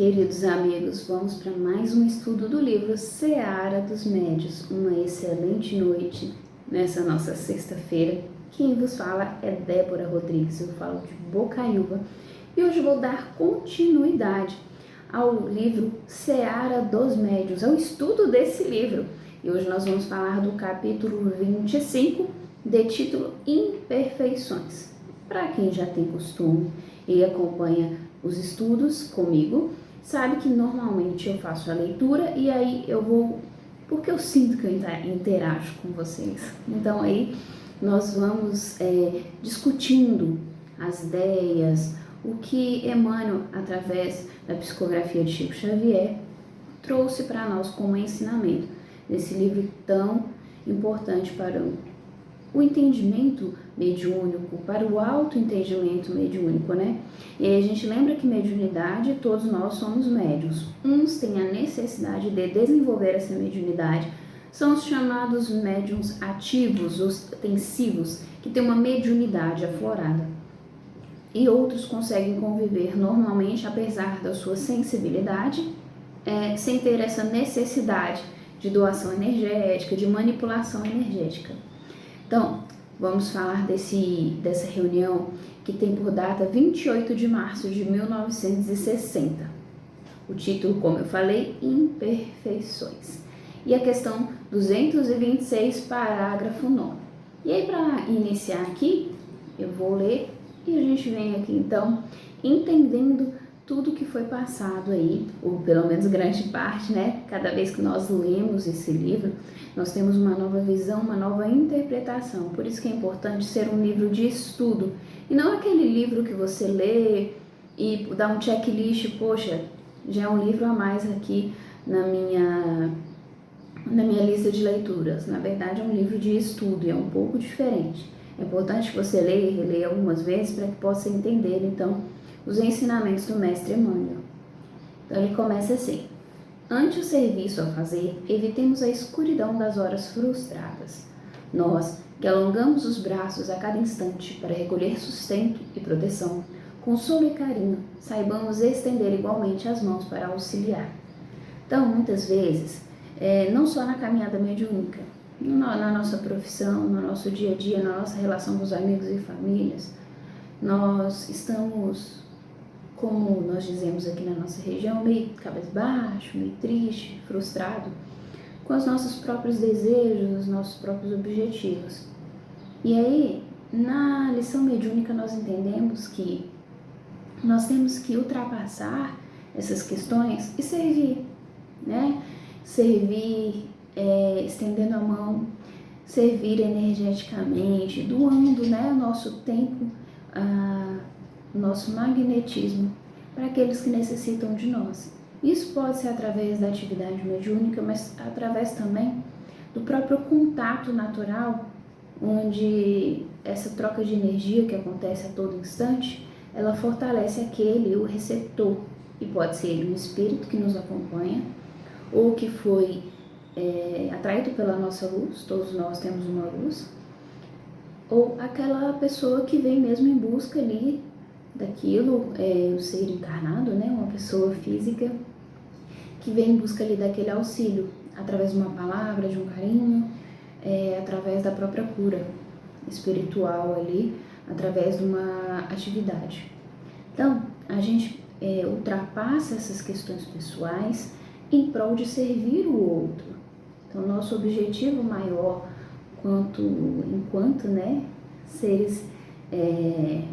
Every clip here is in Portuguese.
Queridos amigos, vamos para mais um estudo do livro Seara dos Médios. Uma excelente noite nessa nossa sexta-feira. Quem vos fala é Débora Rodrigues, eu falo de Bocaiúva e hoje vou dar continuidade ao livro Seara dos Médios, ao estudo desse livro. E hoje nós vamos falar do capítulo 25, de título Imperfeições. Para quem já tem costume e acompanha os estudos comigo, sabe que normalmente eu faço a leitura e aí eu vou, porque eu sinto que eu interajo com vocês. Então aí nós vamos discutindo as ideias, o que Emmanuel, através da psicografia de Chico Xavier, trouxe para nós como ensinamento desse livro tão importante para o entendimento mediúnico, para o autoentendimento mediúnico, né? E aí a gente lembra que mediunidade, todos nós somos médiuns. Uns têm a necessidade de desenvolver essa mediunidade, são os chamados médiuns ativos, ostensivos, que têm uma mediunidade aflorada. E outros conseguem conviver normalmente, apesar da sua sensibilidade, sem ter essa necessidade de doação energética, de manipulação energética. Então, vamos falar dessa reunião que tem por data 28 de março de 1960. O título, como eu falei, Imperfeições. E a questão 226, parágrafo 9. E aí, para iniciar aqui, eu vou ler e a gente vem aqui, então, entendendo tudo que foi passado aí, ou pelo menos grande parte, né? Cada vez que nós lemos esse livro, nós temos uma nova visão, uma nova interpretação. Por isso que é importante ser um livro de estudo. E não aquele livro que você lê e dá um checklist, poxa, já é um livro a mais aqui na minha lista de leituras. Na verdade, é um livro de estudo e é um pouco diferente. É importante que você leia e releia algumas vezes para que possa entender, então, os ensinamentos do mestre Emmanuel. Então ele começa assim: ante o serviço a fazer, evitemos a escuridão das horas frustradas. Nós, que alongamos os braços a cada instante para recolher sustento e proteção, consolo e carinho, saibamos estender igualmente as mãos para auxiliar. Então, muitas vezes, não só na caminhada mediúnica, na nossa profissão, no nosso dia a dia, na nossa relação com os amigos e famílias, nós estamos, como nós dizemos aqui na nossa região, meio cabisbaixo, meio triste, frustrado, com os nossos próprios desejos, os nossos próprios objetivos. E aí, na lição mediúnica, nós entendemos que nós temos que ultrapassar essas questões e servir, né? Servir, estendendo a mão, servir energeticamente, doando, né, o nosso tempo, nosso magnetismo para aqueles que necessitam de nós. Isso pode ser através da atividade mediúnica, mas através também do próprio contato natural, onde essa troca de energia que acontece a todo instante, ela fortalece o receptor, e pode ser ele um espírito que nos acompanha, ou que foi atraído pela nossa luz, todos nós temos uma luz, ou aquela pessoa que vem mesmo em busca ali daquilo, o ser encarnado, né, uma pessoa física que vem em busca ali daquele auxílio, através de uma palavra, de um carinho, através da própria cura espiritual ali, através de uma atividade. Então, a gente ultrapassa essas questões pessoais em prol de servir o outro. Então, nosso objetivo maior enquanto né, seres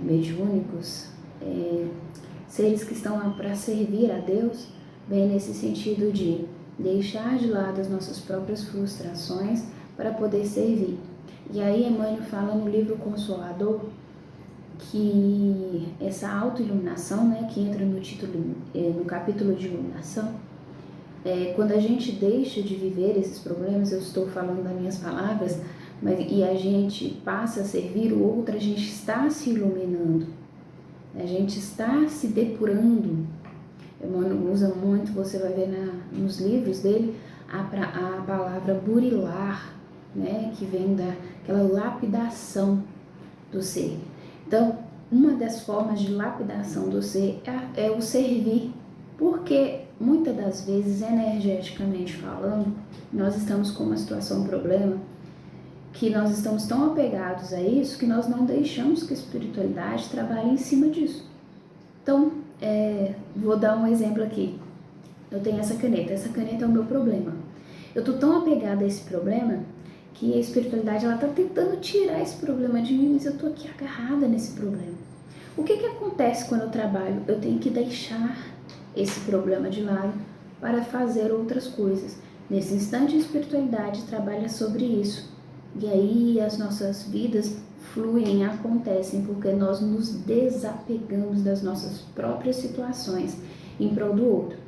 mediúnicos, seres que estão lá para servir a Deus, bem nesse sentido de deixar de lado as nossas próprias frustrações para poder servir. E aí Emmanuel fala no livro Consolador que essa autoiluminação, né, que entra no capítulo de iluminação, quando a gente deixa de viver esses problemas, eu estou falando das minhas palavras, e a gente passa a servir o outro, a gente está se iluminando, a gente está se depurando. Emmanuel usa muito, você vai ver nos livros dele, a palavra burilar, né, que vem daquela lapidação do ser. Então, uma das formas de lapidação do ser é o servir. Porque muitas das vezes, energeticamente falando, nós estamos com uma situação, um problema, que nós estamos tão apegados a isso que nós não deixamos que a espiritualidade trabalhe em cima disso. Então, vou dar um exemplo aqui. Eu tenho essa caneta é o meu problema. Eu estou tão apegada a esse problema que a espiritualidade está tentando tirar esse problema de mim, mas eu estou aqui agarrada nesse problema. O que acontece quando eu trabalho? Eu tenho que deixar esse problema de lado para fazer outras coisas. Nesse instante, a espiritualidade trabalha sobre isso. E aí as nossas vidas fluem, acontecem, porque nós nos desapegamos das nossas próprias situações em prol do outro.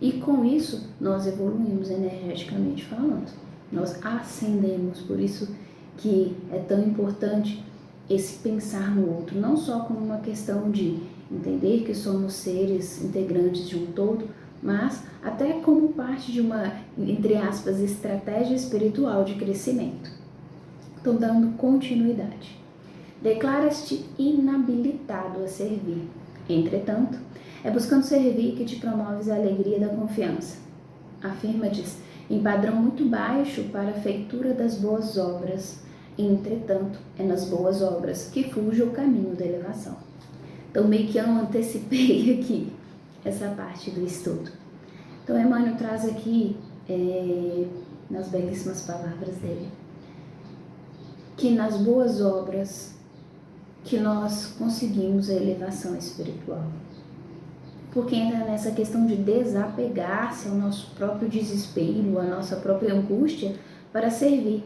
E com isso, nós evoluímos energeticamente falando. Nós ascendemos, por isso que é tão importante esse pensar no outro, não só como uma questão de entender que somos seres integrantes de um todo, mas até como parte de uma, entre aspas, estratégia espiritual de crescimento. Estou dando continuidade. Declaras-te inabilitado a servir. Entretanto, é buscando servir que te promoves a alegria da confiança. Afirma-te em padrão muito baixo para a feitura das boas obras. Entretanto, é nas boas obras que fuge o caminho da elevação. Então, meio que eu antecipei aqui essa parte do estudo. Então, Emmanuel traz aqui, nas belíssimas palavras dele, que nas boas obras que nós conseguimos a elevação espiritual. Porque entra nessa questão de desapegar-se ao nosso próprio desespero, à nossa própria angústia para servir.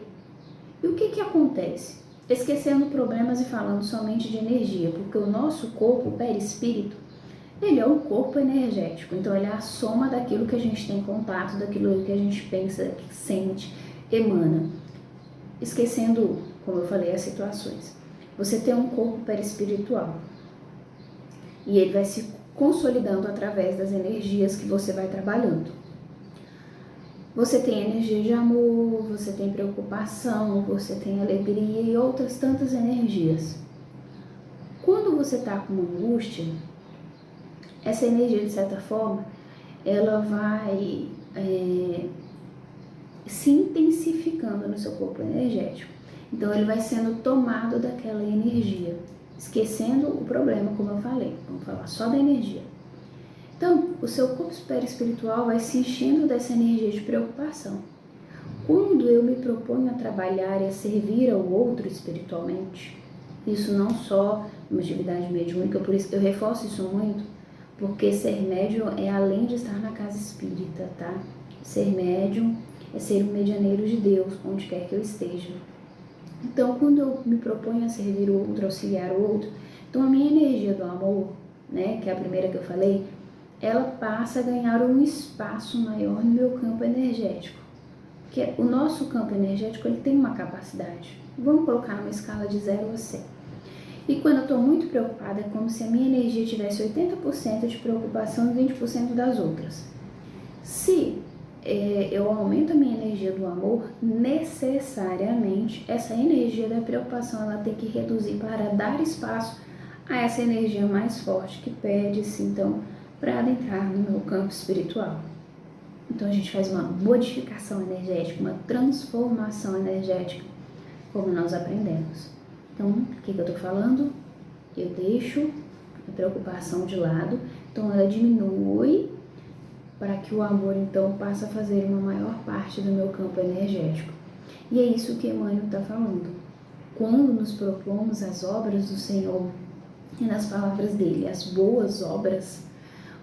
E o que acontece? Esquecendo problemas e falando somente de energia, porque o nosso corpo, o perispírito, ele é o corpo energético, então ele é a soma daquilo que a gente tem contato, daquilo que a gente pensa, que sente, emana. Esquecendo, como eu falei, as situações. Você tem um corpo perispiritual e ele vai se consolidando através das energias que você vai trabalhando. Você tem energia de amor, você tem preocupação, você tem alegria e outras tantas energias. Quando você está com uma angústia, essa energia, de certa forma, ela vai se intensificando no seu corpo energético. Então, ele vai sendo tomado daquela energia, esquecendo o problema, como eu falei. Vamos falar só da energia. Então, o seu corpo espiritual vai se enchendo dessa energia de preocupação. Quando eu me proponho a trabalhar e a servir ao outro espiritualmente, isso não só uma atividade mediúnica, por isso eu reforço isso muito, porque ser médium é além de estar na casa espírita, tá? Ser médium é ser um medianeiro de Deus, onde quer que eu esteja. Então, quando eu me proponho a servir o outro, auxiliar o outro, então a minha energia do amor, né, que é a primeira que eu falei, ela passa a ganhar um espaço maior no meu campo energético. Porque o nosso campo energético, ele tem uma capacidade. Vamos colocar numa escala de 0 a 100. E quando eu estou muito preocupada, é como se a minha energia tivesse 80% de preocupação e 20% das outras. Se eu aumento a minha energia do amor, necessariamente essa energia da preocupação ela tem que reduzir para dar espaço a essa energia mais forte que pede-se, então, para adentrar no meu campo espiritual. Então a gente faz uma modificação energética, uma transformação energética, como nós aprendemos. Então, o que eu estou falando? Eu deixo a preocupação de lado, então ela diminui para que o amor, então, passe a fazer uma maior parte do meu campo energético. E é isso que Emmanuel está falando. Quando nos propomos as obras do Senhor, e nas palavras dele, as boas obras,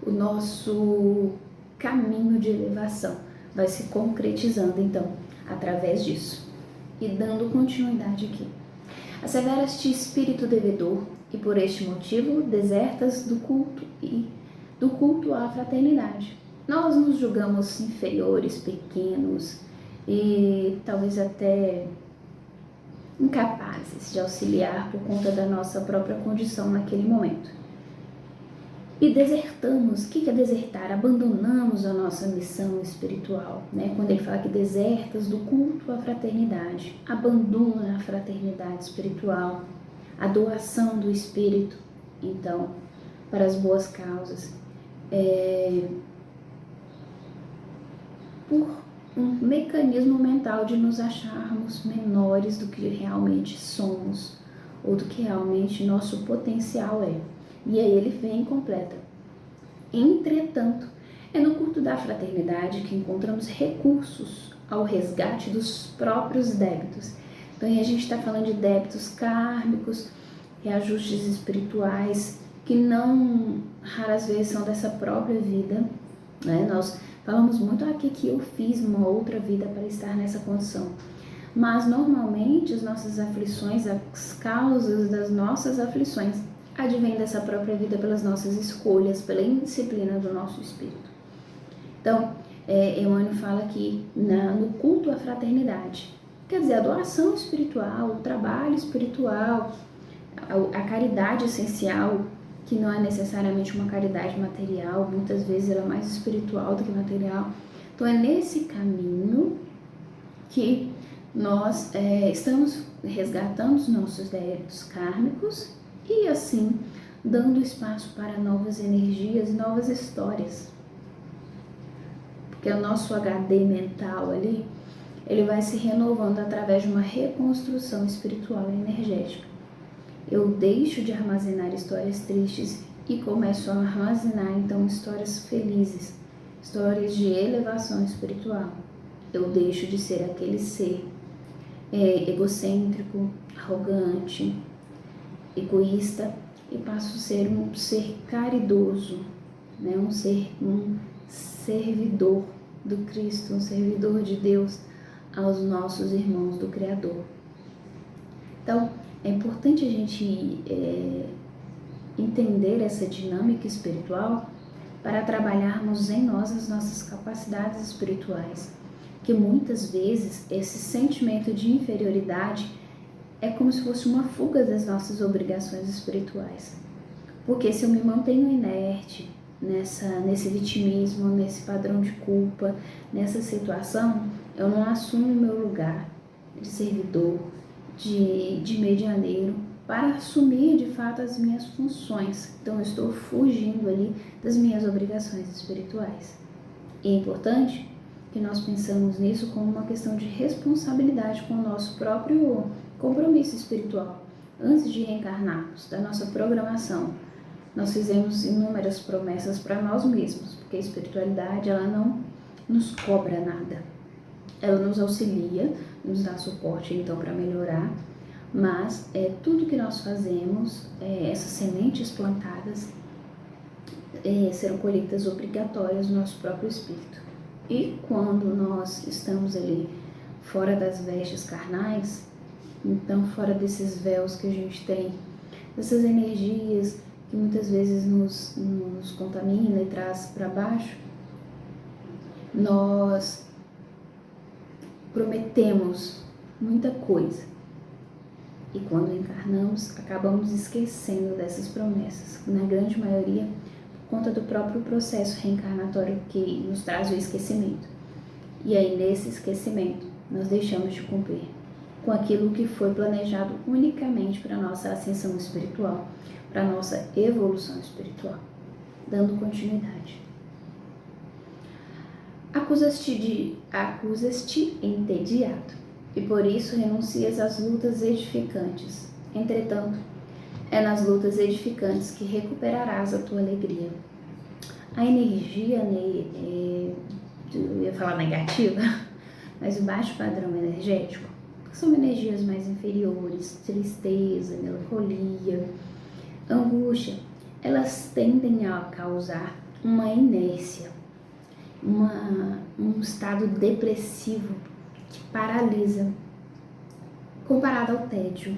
o nosso caminho de elevação vai se concretizando, então, através disso. E dando continuidade aqui. Asseveras-te espírito devedor, e por este motivo desertas do culto à fraternidade. Nós nos julgamos inferiores, pequenos e talvez até incapazes de auxiliar por conta da nossa própria condição naquele momento. E desertamos. O que é desertar? Abandonamos a nossa missão espiritual, né? Quando ele fala que desertas do culto à fraternidade, abandona a fraternidade espiritual, a doação do espírito, então, para as boas causas. por um mecanismo mental de nos acharmos menores do que realmente somos, ou do que realmente nosso potencial é. E aí ele vem e completa: entretanto, é no culto da fraternidade que encontramos recursos ao resgate dos próprios débitos. Então, aí a gente está falando de débitos kármicos, reajustes espirituais, que não raras vezes são dessa própria vida, né? Nós falamos muito aqui que eu fiz uma outra vida para estar nessa condição. Mas, normalmente, as nossas aflições, as causas das nossas aflições, advêm dessa própria vida pelas nossas escolhas, pela indisciplina do nosso espírito. Então, Emmanuel fala aqui no culto à fraternidade, quer dizer, a doação espiritual, o trabalho espiritual, a caridade essencial, que não é necessariamente uma caridade material, muitas vezes ela é mais espiritual do que material. Então, é nesse caminho que nós estamos resgatando os nossos débitos kármicos e, assim, dando espaço para novas energias e novas histórias. Porque o nosso HD mental ali, ele vai se renovando através de uma reconstrução espiritual e energética. Eu deixo de armazenar histórias tristes e começo a armazenar, então, histórias felizes, histórias de elevação espiritual. Eu deixo de ser aquele ser egocêntrico, arrogante, egoísta, e passo a ser um ser caridoso, né? um servidor do Cristo, um servidor de Deus aos nossos irmãos do Criador. Então, é importante a gente entender essa dinâmica espiritual para trabalharmos em nós as nossas capacidades espirituais, que muitas vezes esse sentimento de inferioridade é como se fosse uma fuga das nossas obrigações espirituais. Porque se eu me mantenho inerte nesse vitimismo, nesse padrão de culpa, nessa situação, eu não assumo o meu lugar de servidor, de medianeiro, para assumir de fato as minhas funções. Então eu estou fugindo ali das minhas obrigações espirituais. E é importante que nós pensamos nisso como uma questão de responsabilidade com o nosso próprio compromisso espiritual. Antes de reencarnarmos, da nossa programação, nós fizemos inúmeras promessas para nós mesmos, porque a espiritualidade, ela não nos cobra nada. Ela nos auxilia, nos dá suporte então para melhorar, mas tudo que nós fazemos, essas sementes plantadas, serão colheitas obrigatórias no nosso próprio espírito. E quando nós estamos ali fora das vestes carnais, então fora desses véus que a gente tem, dessas energias que muitas vezes nos contamina e traz para baixo, nós prometemos muita coisa. E quando encarnamos, acabamos esquecendo dessas promessas, na grande maioria, por conta do próprio processo reencarnatório que nos traz o esquecimento. E aí, nesse esquecimento, nós deixamos de cumprir com aquilo que foi planejado unicamente para a nossa ascensão espiritual, para a nossa evolução espiritual, dando continuidade. Acusas-te entediado, e por isso renuncias às lutas edificantes. Entretanto, é nas lutas edificantes que recuperarás a tua alegria. A energia, eu ia falar negativa, mas o baixo padrão energético, são energias mais inferiores, tristeza, melancolia, angústia, elas tendem a causar uma inércia, um estado depressivo que paralisa, comparado ao tédio.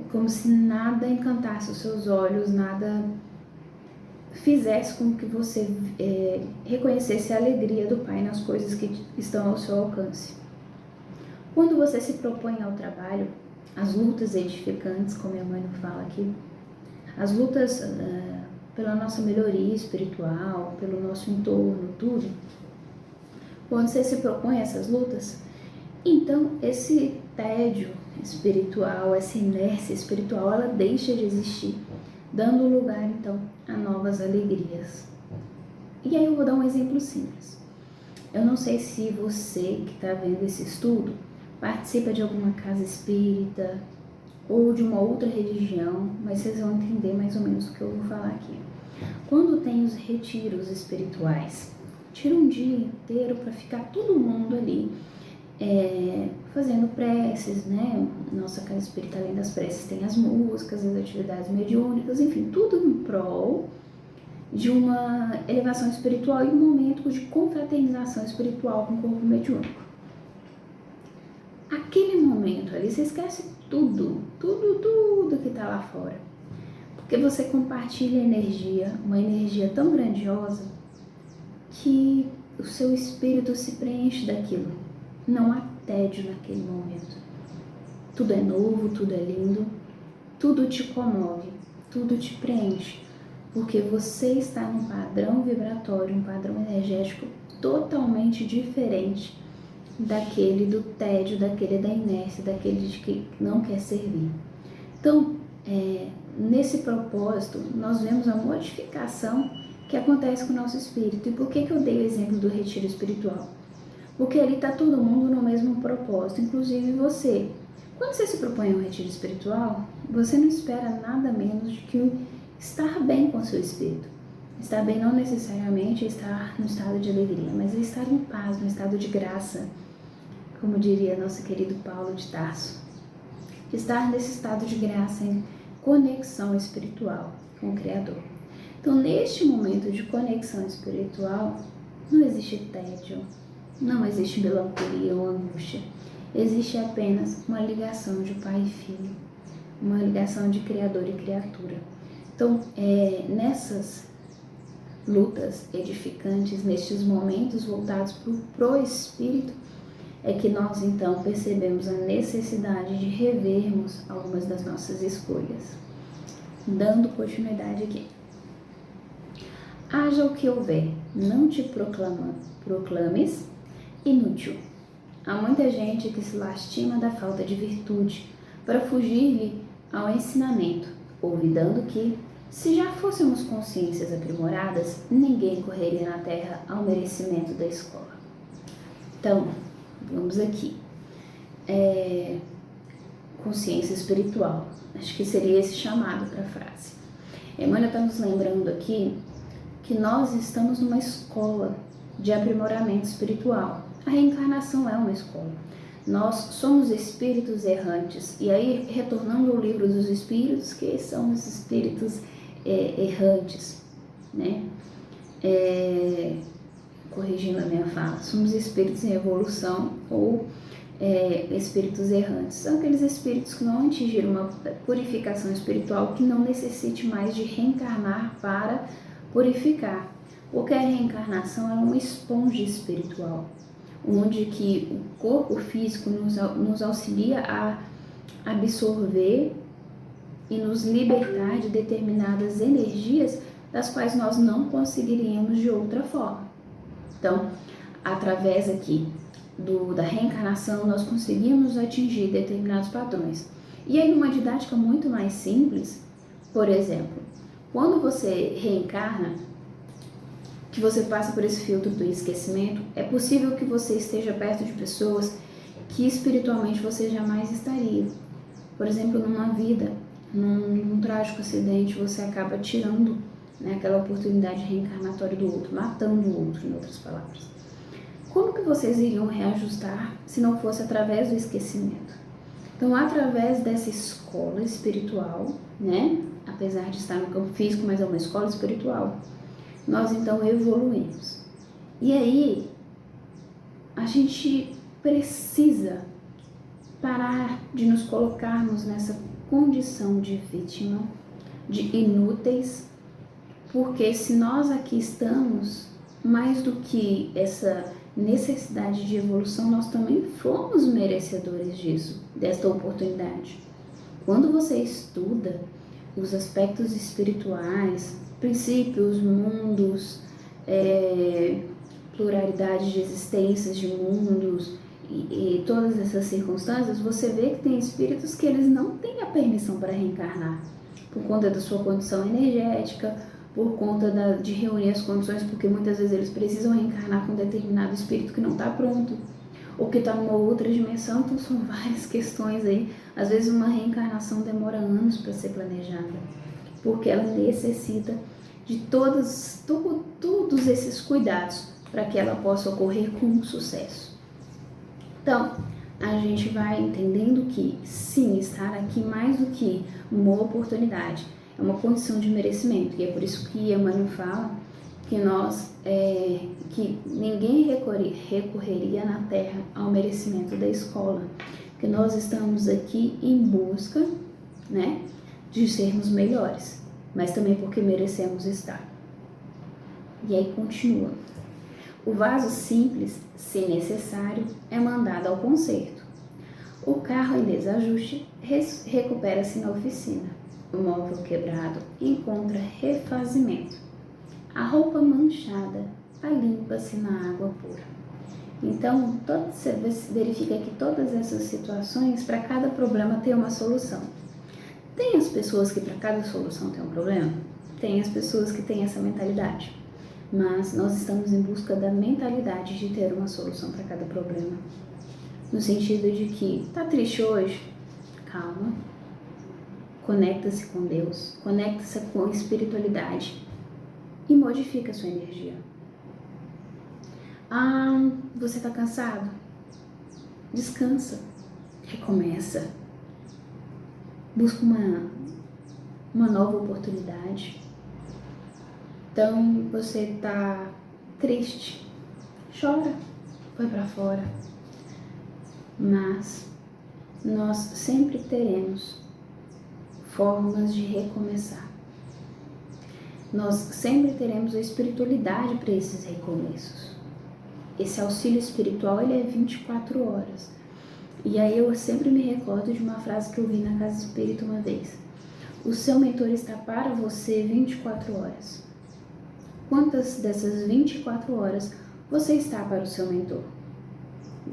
É como se nada encantasse os seus olhos, nada fizesse com que você reconhecesse a alegria do Pai nas coisas que estão ao seu alcance. Quando você se propõe ao trabalho, as lutas edificantes, como a mãe fala aqui, as lutas pela nossa melhoria espiritual, pelo nosso entorno, tudo, quando você se propõe a essas lutas, então esse tédio espiritual, essa inércia espiritual, ela deixa de existir, dando lugar então a novas alegrias. E aí eu vou dar um exemplo simples. Eu não sei se você que está vendo esse estudo participa de alguma casa espírita ou de uma outra religião, mas vocês vão entender mais ou menos o que eu vou falar aqui. Quando tem os retiros espirituais, tira um dia inteiro para ficar todo mundo ali fazendo preces, né? Nossa casa espírita, além das preces, tem as músicas, as atividades mediúnicas, enfim, tudo em prol de uma elevação espiritual e um momento de confraternização espiritual com o corpo mediúnico. Aquele momento ali, você esquece tudo que está lá fora. Porque você compartilha energia, uma energia tão grandiosa, que o seu espírito se preenche daquilo. Não há tédio naquele momento. Tudo é novo, tudo é lindo, tudo te comove, tudo te preenche. Porque você está num padrão vibratório, um padrão energético totalmente diferente daquele do tédio, daquele da inércia, daquele de que não quer servir. Então, nesse propósito, nós vemos a modificação que acontece com o nosso espírito. E por que eu dei o exemplo do retiro espiritual? Porque ali está todo mundo no mesmo propósito, inclusive você. Quando você se propõe a um retiro espiritual, você não espera nada menos do que estar bem com o seu espírito. Estar bem não necessariamente é estar no estado de alegria, mas é estar em paz, no estado de graça, como diria nosso querido Paulo de Tarso. Estar nesse estado de graça, em conexão espiritual com o Criador. Então, neste momento de conexão espiritual, não existe tédio, não existe melancolia ou angústia. Existe apenas uma ligação de pai e filho, uma ligação de Criador e criatura. Então, nessas lutas edificantes, nestes momentos voltados para o espírito, é que nós então percebemos a necessidade de revermos algumas das nossas escolhas. Dando continuidade aqui. Haja o que houver, não te proclames inútil. Há muita gente que se lastima da falta de virtude para fugir-lhe ao ensinamento, olvidando que, se já fôssemos consciências aprimoradas, ninguém correria na terra ao merecimento da escola. Então, vamos aqui. Consciência espiritual. Acho que seria esse chamado para a frase. Emmanuel está nos lembrando aqui que nós estamos numa escola de aprimoramento espiritual. A reencarnação é uma escola. Nós somos espíritos errantes. E aí, retornando ao livro dos espíritos, que são os espíritos errantes, né? Corrigindo a minha fala, somos espíritos em evolução ou espíritos errantes. São aqueles espíritos que não atingiram uma purificação espiritual, que não necessite mais de reencarnar para purificar. Porque a reencarnação é uma esponja espiritual, onde que o corpo físico nos auxilia a absorver e nos libertar de determinadas energias das quais nós não conseguiríamos de outra forma. Então, através aqui da reencarnação, nós conseguimos atingir determinados padrões. E aí, numa didática muito mais simples, por exemplo, quando você reencarna, que você passa por esse filtro do esquecimento, é possível que você esteja perto de pessoas que espiritualmente você jamais estaria. Por exemplo, numa vida, num trágico acidente, você acaba tirando, né, aquela oportunidade reencarnatória do outro, matando o outro, em outras palavras. Como que vocês iriam reajustar se não fosse através do esquecimento? Então, através dessa escola espiritual, né, apesar de estar no campo físico, mas é uma escola espiritual, nós então evoluímos. E aí, a gente precisa parar de nos colocarmos nessa condição de vítima, de inúteis, porque se nós aqui estamos, mais do que essa necessidade de evolução, nós também fomos merecedores disso, desta oportunidade. Quando você estuda os aspectos espirituais, princípios, mundos, pluralidade de existências de mundos e todas essas circunstâncias, você vê que tem espíritos que eles não têm a permissão para reencarnar, por conta da sua condição energética, por conta de reunir as condições, porque muitas vezes eles precisam reencarnar com um determinado espírito que não está pronto, ou que está numa outra dimensão. Então são várias questões aí. Às vezes uma reencarnação demora anos para ser planejada, porque ela necessita de todos esses cuidados para que ela possa ocorrer com sucesso. Então, a gente vai entendendo que sim, estar aqui mais do que uma oportunidade, é uma condição de merecimento. E é por isso que Emmanuel fala que que ninguém recorreria na Terra ao merecimento da escola, que nós estamos aqui em busca, né, de sermos melhores, mas também porque merecemos estar. E aí continua. O vaso simples, se necessário, é mandado ao conserto. O carro em desajuste recupera-se na oficina. O móvel quebrado encontra refazimento. A roupa manchada alimpa-se na água pura. Então, você verifica que todas essas situações, para cada problema tem uma solução. Tem as pessoas que para cada solução tem um problema? Tem as pessoas que têm essa mentalidade. Mas nós estamos em busca da mentalidade de ter uma solução para cada problema. No sentido de que, tá triste hoje? Calma. Conecta-se com Deus, conecta-se com a espiritualidade e modifica a sua energia. Você tá cansado? Descansa. Recomeça. Busca uma nova oportunidade. Então, você tá triste, chora, põe pra fora. Mas nós sempre teremos formas de recomeçar. Nós sempre teremos a espiritualidade para esses recomeços. Esse auxílio espiritual, ele é 24 horas. E aí eu sempre me recordo de uma frase que eu vi na Casa Espírita uma vez. O seu mentor está para você 24 horas. Quantas dessas 24 horas você está para o seu mentor?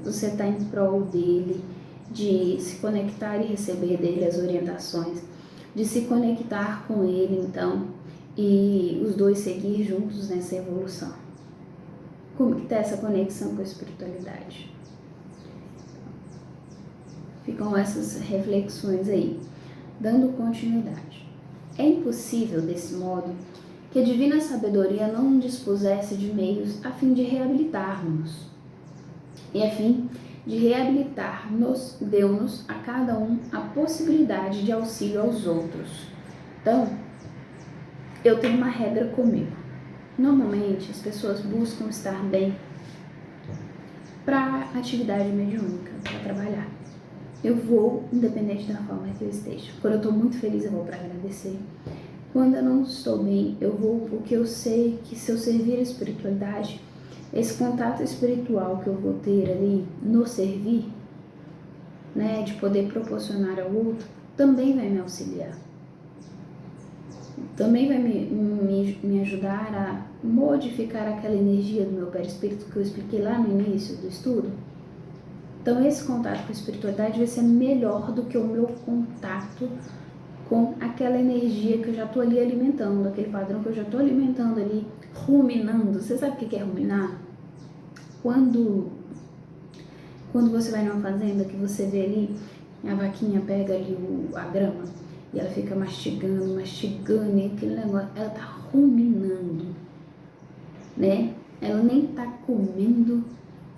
Você está em prol dele, de se conectar e receber dele as orientações, de se conectar com ele, então, e os dois seguir juntos nessa evolução. Como que está essa conexão com a espiritualidade? Ficam essas reflexões aí, dando continuidade. É impossível, desse modo, que a divina sabedoria não dispusesse de meios a fim de reabilitar-nos. E a fim de reabilitar-nos, deu-nos a cada um a possibilidade de auxílio aos outros. Então, eu tenho uma regra comigo. Normalmente, as pessoas buscam estar bem para atividade mediúnica, para trabalhar. Eu vou, independente da forma que eu esteja. Quando eu estou muito feliz, eu vou para agradecer. Quando eu não estou bem, eu vou porque eu sei que se eu servir a espiritualidade, esse contato espiritual que eu vou ter ali no servir, né, de poder proporcionar ao outro, também vai me auxiliar. Também vai me ajudar a modificar aquela energia do meu perispírito que eu expliquei lá no início do estudo. Então esse contato com a espiritualidade vai ser melhor do que o meu contato com aquela energia que eu já estou ali alimentando, aquele padrão que eu já estou alimentando ali, ruminando. Você sabe o que é ruminar? Quando você vai numa fazenda, que você vê ali, a vaquinha pega ali a grama e ela fica mastigando, e aquele negócio, ela tá ruminando, né? Ela nem tá comendo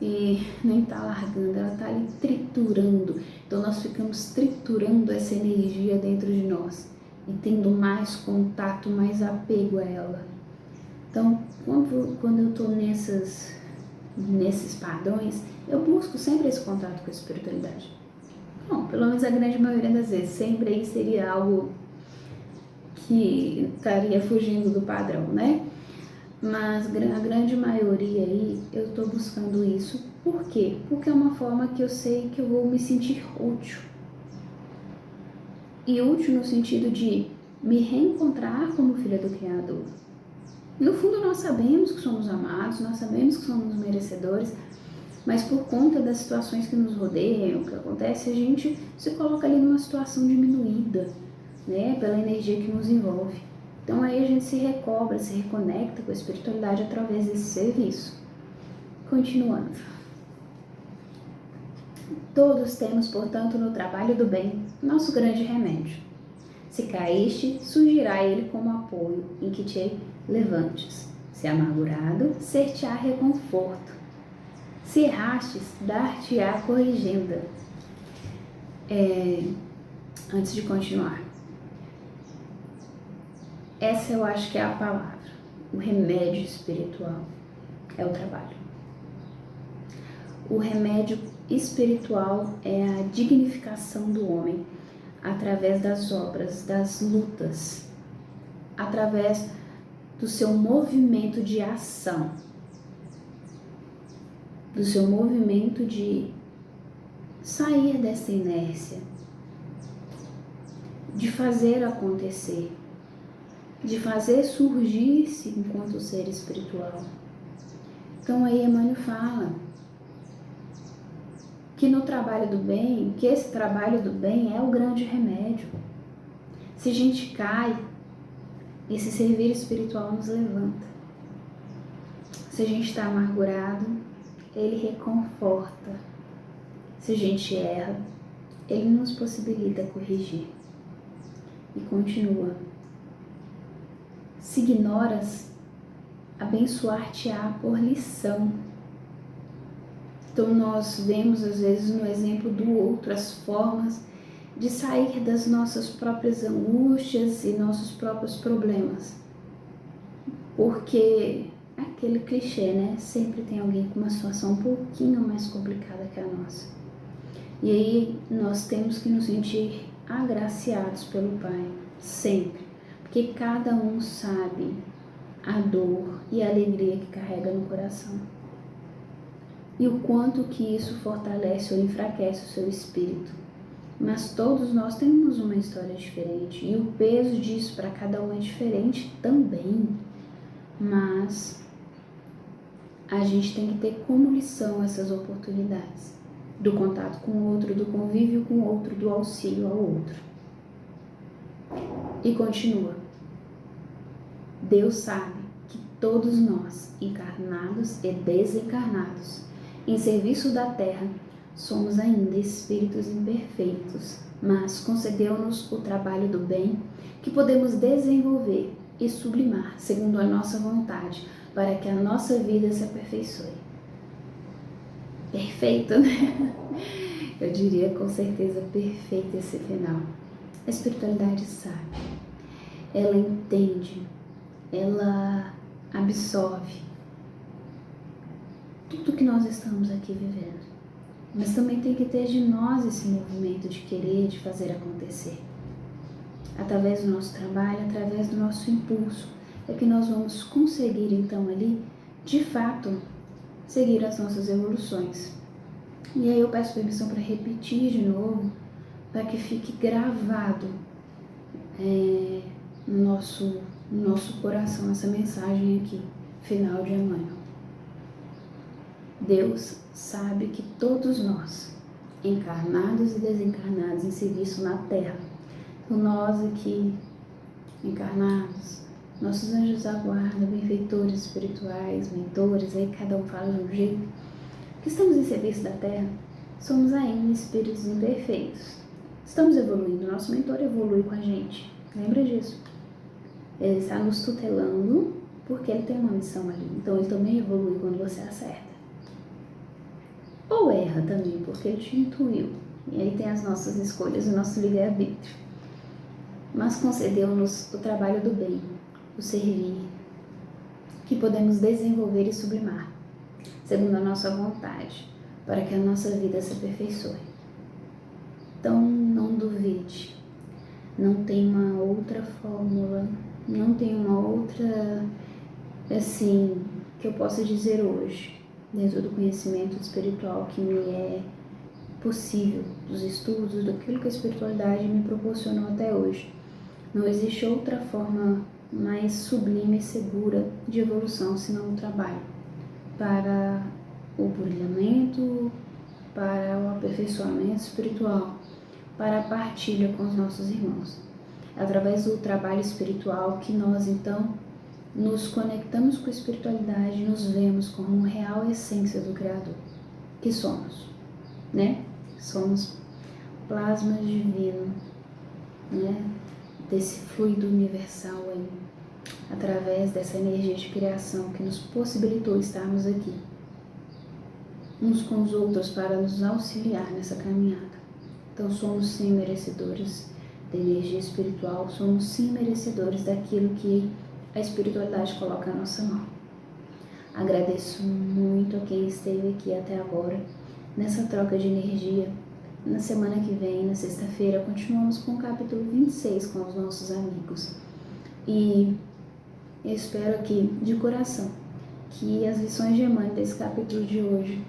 e nem tá largando, ela tá ali triturando. Então nós ficamos triturando essa energia dentro de nós e tendo mais contato, mais apego a ela. Então, quando eu tô nesses padrões, eu busco sempre esse contato com a espiritualidade. Bom, pelo menos a grande maioria das vezes, sempre aí seria algo que estaria fugindo do padrão, né? Mas a grande maioria aí, eu estou buscando isso. Por quê? Porque é uma forma que eu sei que eu vou me sentir útil. E útil no sentido de me reencontrar como filha do Criador. No fundo, nós sabemos que somos amados, nós sabemos que somos merecedores, mas por conta das situações que nos rodeiam, o que acontece, a gente se coloca ali numa situação diminuída, né, pela energia que nos envolve. Então aí a gente se recobra, se reconecta com a espiritualidade através desse serviço. Continuando. Todos temos, portanto, no trabalho do bem, nosso grande remédio. Se caíste, surgirá ele como apoio em que te levantes. Se amargurado, ser-te-á reconforto. Se errastes, dar-te-á corrigenda. Antes de continuar, essa eu acho que é a palavra. O remédio espiritual é o trabalho. O remédio espiritual é a dignificação do homem através das obras, das lutas, através do seu movimento de ação, do seu movimento de sair dessa inércia, de fazer acontecer, de fazer surgir-se enquanto ser espiritual. Então aí Emmanuel fala que no trabalho do bem, que esse trabalho do bem é o grande remédio. Se a gente cai, esse servir espiritual nos levanta. Se a gente está amargurado, ele reconforta. Se a gente erra, ele nos possibilita corrigir. E continua. Se ignoras, abençoar-te-á por lição. Então nós vemos às vezes no exemplo do outro as formas de sair das nossas próprias angústias e nossos próprios problemas. Porque é aquele clichê, né? Sempre tem alguém com uma situação um pouquinho mais complicada que a nossa. E aí nós temos que nos sentir agraciados pelo Pai, sempre. Porque cada um sabe a dor e a alegria que carrega no coração. E o quanto que isso fortalece ou enfraquece o seu espírito. Mas todos nós temos uma história diferente. E o peso disso para cada um é diferente também. Mas a gente tem que ter como lição essas oportunidades. Do contato com o outro, do convívio com o outro, do auxílio ao outro. E continua. Deus sabe que todos nós, encarnados e desencarnados, em serviço da terra, somos ainda espíritos imperfeitos, mas concedeu-nos o trabalho do bem que podemos desenvolver e sublimar segundo a nossa vontade, para que a nossa vida se aperfeiçoe. Perfeito, né? Eu diria com certeza perfeito esse final. A espiritualidade sabe, ela entende, ela absorve tudo que nós estamos aqui vivendo. Mas também tem que ter de nós esse movimento de querer, de fazer acontecer. Através do nosso trabalho, através do nosso impulso, é que nós vamos conseguir então ali, de fato, seguir as nossas evoluções. E aí eu peço permissão para repetir de novo, para que fique gravado no nosso coração essa mensagem aqui, final de Emmanuel. Deus sabe que todos nós, encarnados e desencarnados em serviço na Terra, então nós aqui, encarnados, nossos anjos da guarda, benfeitores espirituais, mentores, aí cada um fala de um jeito, que estamos em serviço da Terra, somos ainda espíritos imperfeitos. Estamos evoluindo, nosso mentor evolui com a gente, lembra disso? Ele está nos tutelando porque ele tem uma missão ali, então ele também evolui quando você acerta. Ou erra também, porque ele te intuiu. E aí tem as nossas escolhas, o nosso livre-arbítrio. Mas concedeu-nos o trabalho do bem, o servir, que podemos desenvolver e sublimar, segundo a nossa vontade, para que a nossa vida se aperfeiçoe. Então, não duvide. Não tem uma outra fórmula, não tem uma outra, assim, que eu possa dizer hoje, dentro do conhecimento espiritual que me é possível, dos estudos, daquilo que a espiritualidade me proporcionou até hoje. Não existe outra forma mais sublime e segura de evolução senão o trabalho para o brilhamento, para o aperfeiçoamento espiritual, para a partilha com os nossos irmãos. É através do trabalho espiritual que nós, então, nos conectamos com a espiritualidade e nos vemos como uma real essência do Criador, que somos, né? Somos plasma divino, né? Desse fluido universal aí, através dessa energia de criação que nos possibilitou estarmos aqui, uns com os outros, para nos auxiliar nessa caminhada. Então somos sim merecedores da energia espiritual, somos sim merecedores daquilo que a espiritualidade coloca à nossa mão. Agradeço muito a quem esteve aqui até agora, nessa troca de energia. Na semana que vem, na sexta-feira, continuamos com o capítulo 26 com os nossos amigos. E eu espero aqui, de coração, que as lições de Emmanuel desse capítulo de hoje,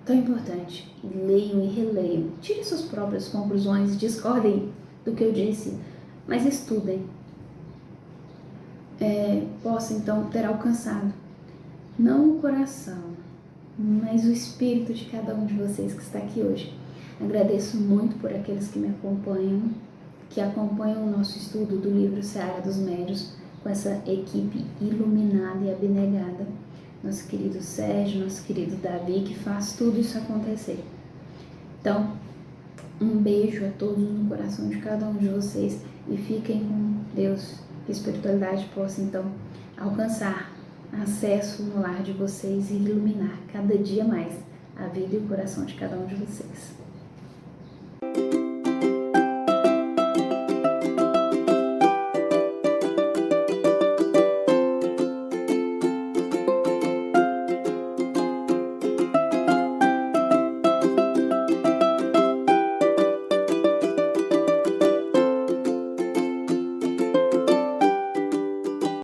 tão importante, leiam e releiam. Tirem suas próprias conclusões, discordem do que eu disse, mas estudem. Possa então ter alcançado, não o coração, mas o espírito de cada um de vocês que está aqui hoje. Agradeço muito por aqueles que me acompanham, que acompanham o nosso estudo do livro Seara dos Médios, com essa equipe iluminada e abnegada. Nosso querido Sérgio, nosso querido Davi, que faz tudo isso acontecer. Então, um beijo a todos no coração de cada um de vocês e fiquem com Deus, que a espiritualidade possa então alcançar acesso no lar de vocês e iluminar cada dia mais a vida e o coração de cada um de vocês.